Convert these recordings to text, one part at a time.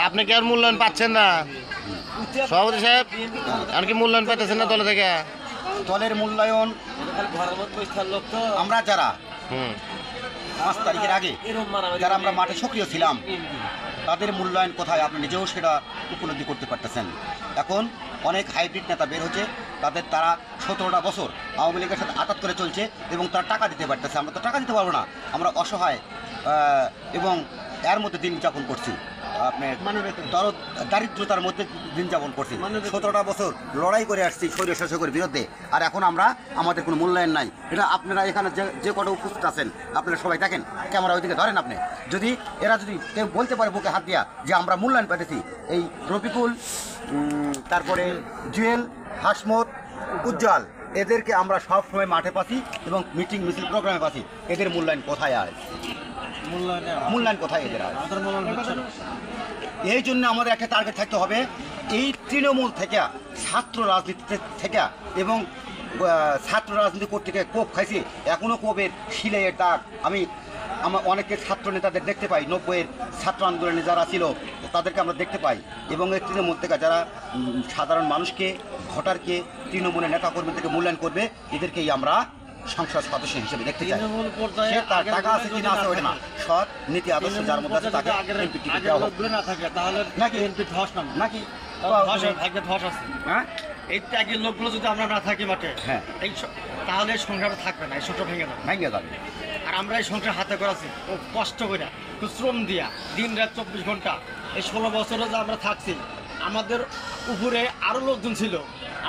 আপনি কি আর মূল্যায়ন পাচ্ছেন না সভাপতি সাহেব? এমনকি মূল্যায়ন পাইতেছেন না দলে থেকে? দলের মূল্যায়ন আমরা যারা 5 তারিখের আগে যারা আমরা মাঠে সক্রিয় ছিলাম তাদের মূল্যায়ন কোথায় আপনি নিজেও সেটা উপলব্ধি করতে পারতেছেন। এখন অনেক হাইব্রিড নেতা বের হচ্ছে, তারা 17টা বছর আওয়ামী লীগের সাথে আঘাত করে চলছে এবং তারা টাকা দিতে পারতেছে। আমরা তো টাকা দিতে পারবো না, আমরা অসহায় এবং এর মধ্যে দিন যাপন করছি, আপনার দারিদ্রতার মধ্যে দিন যাপন করছি। 17টা বছর লড়াই করে আসছি স্বৈর শাসকের বিরুদ্ধে, আর এখন আমাদের কোনো মূল্যায়ন নাই। এটা আপনারা এখানে যে কটা উপস্থিত আছেন আপনারা সবাই দেখেন, ক্যামেরা ওইদিকে ধরেন আপনি। যদি এরা যদি কেউ বলতে পারে বুকে হাত দিয়া যে আমরা মূল্যায়ন পেতেছি, এই রফিকুল, তারপরে জুয়েল, হাসমত, উজ্জ্বল, এদেরকে আমরা সব সময় মাঠে পাচ্ছি এবং মিটিং মিছিল প্রোগ্রামে পাচ্ছি। এদের মূল্যায়ন কোথায় আয়? মূল্যায়ন কোথায় এদের আয়? এই জন্য আমাদের একটা টার্গেট থাকতে হবে, এই তৃণমূল থেকে, ছাত্র রাজনীতি থেকে এবং ছাত্র রাজনীতি করতে গিয়ে কোপ খাইছি, এখনও কোপের শিলের দাগ আমার অনেকে ছাত্র নেতাদের দেখতে পাই, 90-এর ছাত্র আন্দোলনে যারা ছিল তাদেরকে আমরা দেখতে পাই। এবং এই তৃণমূল থেকে যারা সাধারণ মানুষকে, ভোটারকে, তৃণমূলের নেতাকর্মী থেকে মূল্যায়ন করবে, এদেরকেই আমরা সংসদ সদস্য হিসেবে দেখতে চাই। সে তার টাকা আছে কি না আছে ওইটা না, সৎ নীতি আদর্শ যার মধ্যে আছে তাকে এমপি টিকিট দেওয়া হোক নাকি নাকি হ্যাঁ, এই ত্যাগের লোকগুলো যদি আমরা না থাকি মাঠে, হ্যাঁ, এই তাহলে সংসারটা থাকবে না, এই সংসার ভেঙে যাবে, যাবে। আর আমরা এই সংসার হাতে করেছি ও কষ্ট করে, শ্রম দিয়া, দিন রাত 24 ঘন্টা, এই 16 বছরে যে আমরা থাকছি, আমাদের উপরে আরও লোকজন ছিল,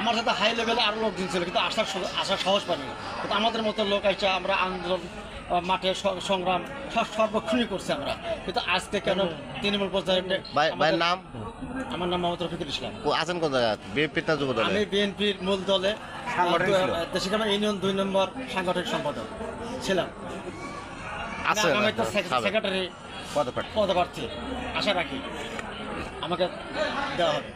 আমার সাথে হাই লেভেলে আরও লোকজন ছিল, কিন্তু আসা সহজ পায়নি। কিন্তু আমাদের মতো লোক এসে আমরা আন্দোলন, মাঠে সংগ্রাম সর্বক্ষণই করছি আমরা। কিন্তু আজকে কেন তৃণমূল পর্যায়ে? নাম? আমার নাম মোহাম্মদ রফিকুল ইসলাম। আছেন কোন জায়গায়? বিএনপি না যুব দলে? আমি বিএনপির মূল দলে দেশিগ্রাম ইউনিয়ন 2 নম্বর সাংগঠনিক সম্পাদক ছিলাম। আমি তো সেক্রেটারি পদপ্রার্থী, আশা রাখি আমাকে দেওয়া হবে।